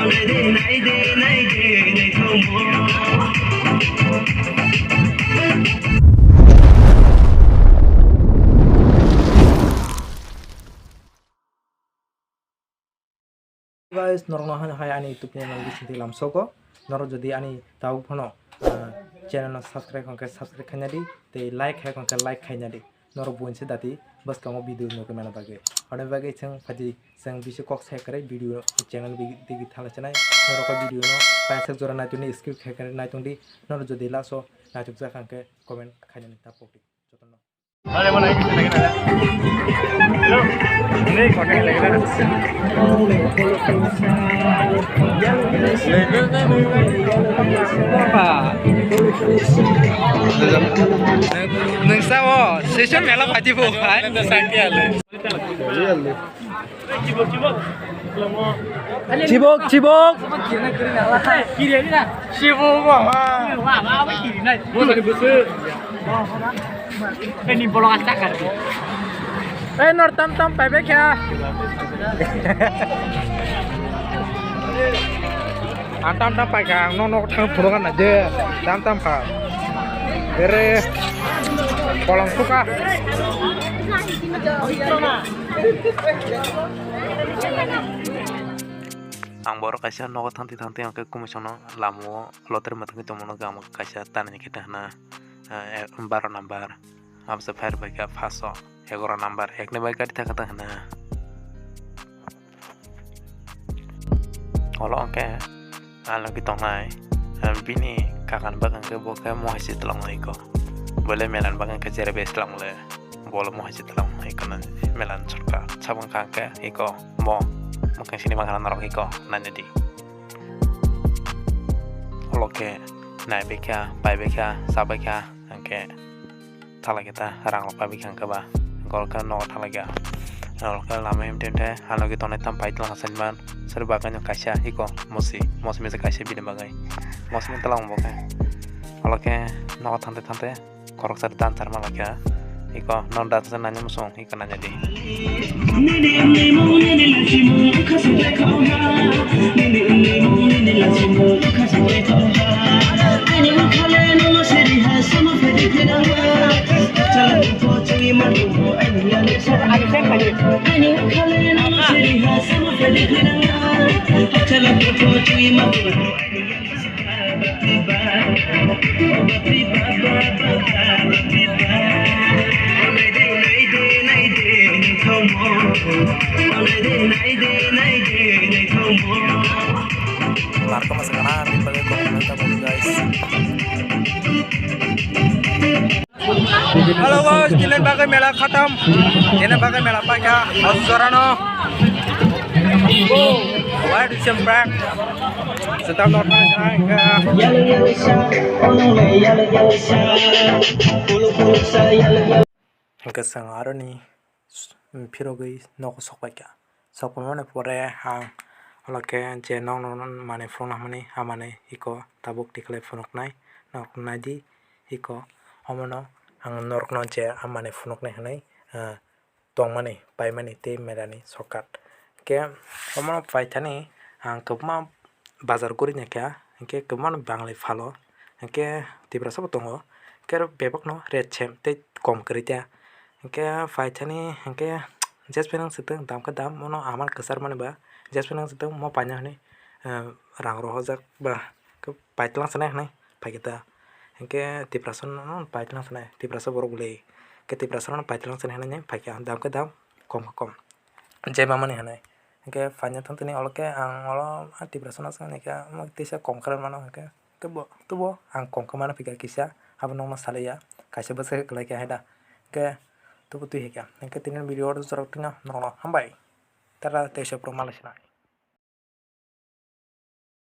Guys, normal hai ani YouTube channel di sini lam soko. Noro jadi ani tahu phono channel subscribe kongke subscribe khanya di, te like hai kongke like khanya di. Noro bunse dati bas kamu video noke mana bage. Ane bage ceng faji ceng bisu kok saya kere video channel di thala channel. Noro ko video no paisa jora na tuni script khai kere na tundi. Noro jadi laso na tukja kongke comment khanya ni tapok di. Jotono. Vale, bueno, ahí que se ini pakai lagi lah. Apa? Neng sawo, session mela bhaji bukan? Nanti sakit ale. Cibok, cibok. Kiri ini lah. Cibok mah. Wah, apa kiri nih? Mau lagi besar. Ini bolong acak kan? Nor tam bebek ya. Tam pegang, no tang bolongan aja. Tam pak. Bere kolong suka. Ang baru kasih no tanti yang ke komisioner lamu loter matang itu mono kamu kasih tanahnya kita na baru nambar am sefer baga faso egora nambar ekne baga di tengah na kalau angke alo kita ngai bini kakan bagang ke boka mau hasil telang iko boleh melan bagang ke jere bes telang le boleh mau hasil telang iko na melan surga sabang kangke iko mau mungkin sini makanan narok iko nanya di oke naik beka pai beka sabeka angke thala kita rang lopa bikang ke ba gol ka no thala ga nol ka lama em tente halo kita ne tam pai tlang sanman serba kan kasya iko mosi me kasya bide bagai mosi me telang boka oke no tante korok sar dantar malaka iko non data nanya musong iko nanya di Marco masuk kanan dipakai komentar guys. Halo guys, kalian bagai mela khatam. Kalian bagai mela pakai Azorano. Why do you prank? Sedang nonton Angkat sangar nih, pirogai noko sokpaika. Sokpon mana pore hang, oke jenong non mana phone namanya hamane iko tabuk diklep phone nai, nok naji iko omono hang norok non je hamane phone nai hanai, tong mane pai mane te merani sokat. Ke omono pai tani hang kepma bazar kuri nya kya, ke kemana bangle falo, ke tiberasa betongo, ke bebok no red chem te kom kerja. Ke fight ini ke jas penang seteng dam ke dam mono amal kesar mana ba jas penang seteng mau panjang nih rang roh jak ba ke fight lang sana nih pai kita ke tiprason non fight lang sana tiprasa baru boleh ke tiprason non fight lang sana nih pai ke dam kom jai mama nih nih ke fanya tentu nih oleh ke ang olo tiprason sana nih ke mau tisa kongkaran mana ke bo ang kongkaran mana pikir kisah apa nong masalah ya kasih besar kelai ke ada ke tuh ya kan, yang ketiga video itu seru tinggal nongol hambai, terus tesya promalesna.